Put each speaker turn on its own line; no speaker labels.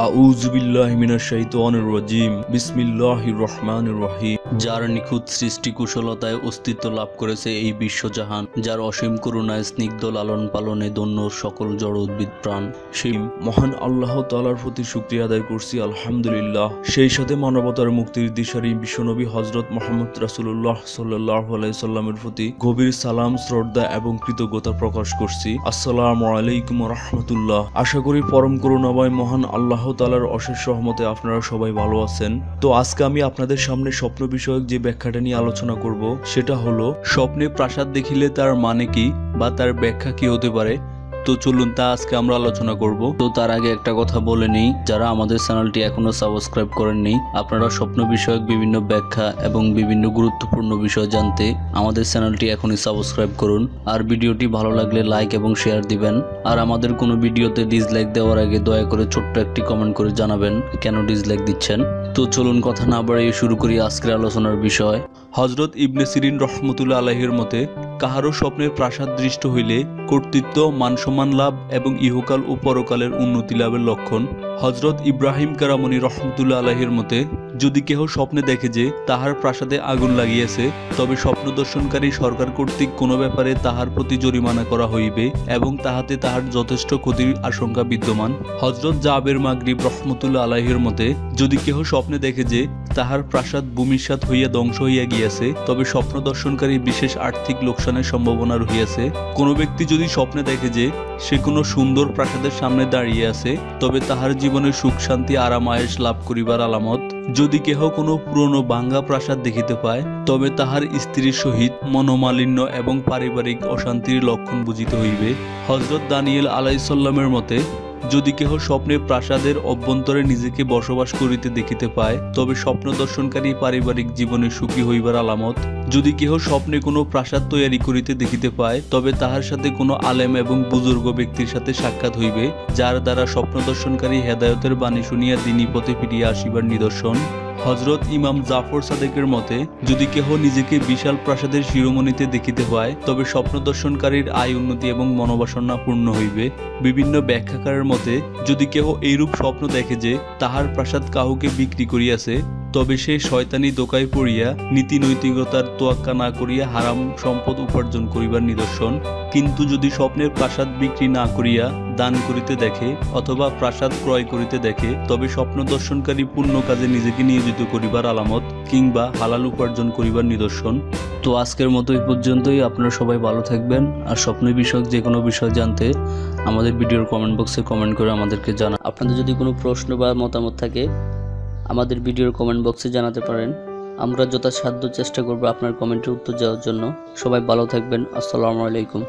আউযুবিল্লাহি মিনাশ শাইতানির রাজিম। বিসমিল্লাহির রহমানির রহিম। যার নিখুঁত সৃষ্টি কুশলতায় অস্তিত্ব লাভ করেছে এই বিশ্বজাহান, যার অসীম করুণায় স্নিগ্ধ লালন পালনে ধন্য সকল জড় উদ্ভিদ প্রাণ, সেই মহান আল্লাহ তাআলার প্রতি শুকরিয়া আদায় করছি আলহামদুলিল্লাহ। সেই সাথে মানবতার মুক্তির দিশারি বিশ্বনবী হযরত মুহাম্মদ রাসূলুল্লাহ সাল্লাল্লাহু আলাইহি সাল্লামের প্রতি গভীর সালাম, শ্রদ্ধা এবং কৃতজ্ঞতা প্রকাশ করছি। আসসালামু আলাইকুম ওয়া রাহমাতুল্লাহ। আশা করি পরম করুণাময় মহান আল্লাহ তাআলার অশেষ রহমতে আপনারা সবাই ভালো আছেন। তো আজকে আমি আপনাদের সামনে স্বপ্ন বিষয়ক যে ব্যাখ্যাটা নিয়ে আলোচনা করব সেটা হলো স্বপ্নে প্রাসাদ দেখিলে তার মানে কি বা তার ব্যাখ্যা কি হতে পারে। তো চলুন তা আজকে আমরা আলোচনা করব। তো তার আগে একটা কথা বলে নেই, যারা আমাদের চ্যানেলটি এখনো সাবস্ক্রাইব করেননি, আপনারা স্বপ্ন বিষয়ক বিভিন্ন ব্যাখ্যা এবং বিভিন্ন গুরুত্বপূর্ণ বিষয় জানতে আমাদের চ্যানেলটি এখনই সাবস্ক্রাইব করুন। আর ভিডিওটি ভালো লাগলে লাইক এবং শেয়ার দিবেন। আর আমাদের কোনো ভিডিওতে ডিসলাইক দেওয়ার আগে দয়া করে ছোট্ট একটি কমেন্ট করে জানাবেন কেন ডিসলাইক দিচ্ছেন। তো চলুন কথা না বাড়িয়ে শুরু করি আজকের আলোচনার বিষয়। হযরত ইবনে সিরিন রাহমাতুল্লাহ আলাইহির মতে, কাহারও স্বপ্নের প্রাসাদ দৃষ্ট হইলে কর্তৃত্ব, মানসম্মান লাভ এবং ইহকাল ও পরকালের উন্নতি লাভের লক্ষণ। হযরত ইব্রাহিম কারামনি রহমতুল্লাহ আলাইহির মতে, যদি কেহ স্বপ্নে দেখে যে তাহার প্রাসাদে আগুন লাগিয়েছে, তবে স্বপ্ন দর্শনকারী সরকার কর্তৃক কোনো ব্যাপারে তাহার প্রতি জরিমানা করা হইবে এবং তাহাতে তাহার যথেষ্ট ক্ষতির আশঙ্কা বিদ্যমান। হযরত জাবের মাগরিব রহমতুল্লাহ আলাইহির মতে, যদি কেহ স্বপ্নে দেখে যে তাহার প্রাসাদ ভূমিসাৎ হইয়া ধ্বংস হইয়া গিয়াছে, তবে স্বপ্ন দর্শনকারী বিশেষ আর্থিক লোকসানের সম্ভাবনা রহিয়াছে। কোনো ব্যক্তি যদি স্বপ্নে দেখে যে সে কোনো সুন্দর প্রাসাদের সামনে দাঁড়িয়ে আছে, তবে তাহার জীবনে সুখ শান্তি আরাম আয়েশ লাভ করিবার আলামত। যদি কেহ কোনো পুরনো ভাঙ্গা প্রাসাদ দেখিতে পায়, তবে তাহার স্ত্রীর সহিত মনোমালিন্য এবং পারিবারিক অশান্তির লক্ষণ বুঝিতে হইবে। হযরত দানিয়েল আলাইহিস সালামের মতে, যদি কেহ স্বপ্নে প্রাসাদের অভ্যন্তরে নিজেকে বসবাস করিতে দেখিতে পায়, তবে স্বপ্ন দর্শনকারী পারিবারিক জীবনে সুখী হইবার আলামত। যদি কেহ স্বপ্নে কোনো প্রাসাদ তৈয়ারি করিতে দেখিতে পায়, তবে তাহার সাথে কোনো আলেম এবং বুজুর্গ ব্যক্তির সাথে সাক্ষাৎ হইবে, যার দ্বারা স্বপ্ন দর্শনকারী হেদায়তের বাণী শুনিয়া দ্বীনি পথে ফিরিয়া আসিবার নিদর্শন। হযরত ইমাম জাফর সাদেকের মতে, যদি কেহ নিজেকে বিশাল প্রাসাদের শিরোমণিতে দেখিতে পায়, তবে স্বপ্ন দর্শনকারীর আয় উন্নতি এবং মনোবাসনা পূর্ণ হইবে। বিভিন্ন ব্যাখ্যাকারের মতে, যদি কেহ এইরূপ স্বপ্ন দেখে যে তাহার প্রাসাদ কাহুকে বিক্রি করিয়াছে, তবে সে শয়তানি দোকায় পড়িয়া নীতি নৈতিকতার তোয়াক্কা না করিয়া হারাম সম্পদ উপার্জন করিবার নিদর্শন। কিন্তু যদি স্বপ্নের প্রাসাদ বিক্রি না করিয়া দান করিতে দেখে অথবা প্রাসাদ ক্রয় করিতে দেখে, তবে স্বপ্ন দর্শনকারী পূর্ণ কাজে নিজেকে নিয়োজিত করিবার আলামত কিংবা হালাল উপার্জন করিবার নিদর্শন। তো আজকের মতো এই পর্যন্তই। আপনারা সবাই ভালো থাকবেন। আর স্বপ্ন বিষয়ক যে কোনো বিষয় জানতে আমাদের ভিডিওর কমেন্ট বক্সে কমেন্ট করে আমাদেরকে জানান। আপনাদের যদি কোনো প্রশ্ন বা মতামত থাকে আমাদের ভিডিওর কমেন্ট বক্সে জানাতে পারেন। আমরা যথাসাধ্য চেষ্টা করব আপনার কমেন্টের উত্তর দেওয়ার জন্য। সবাই ভালো থাকবেন। আসসালামু আলাইকুম।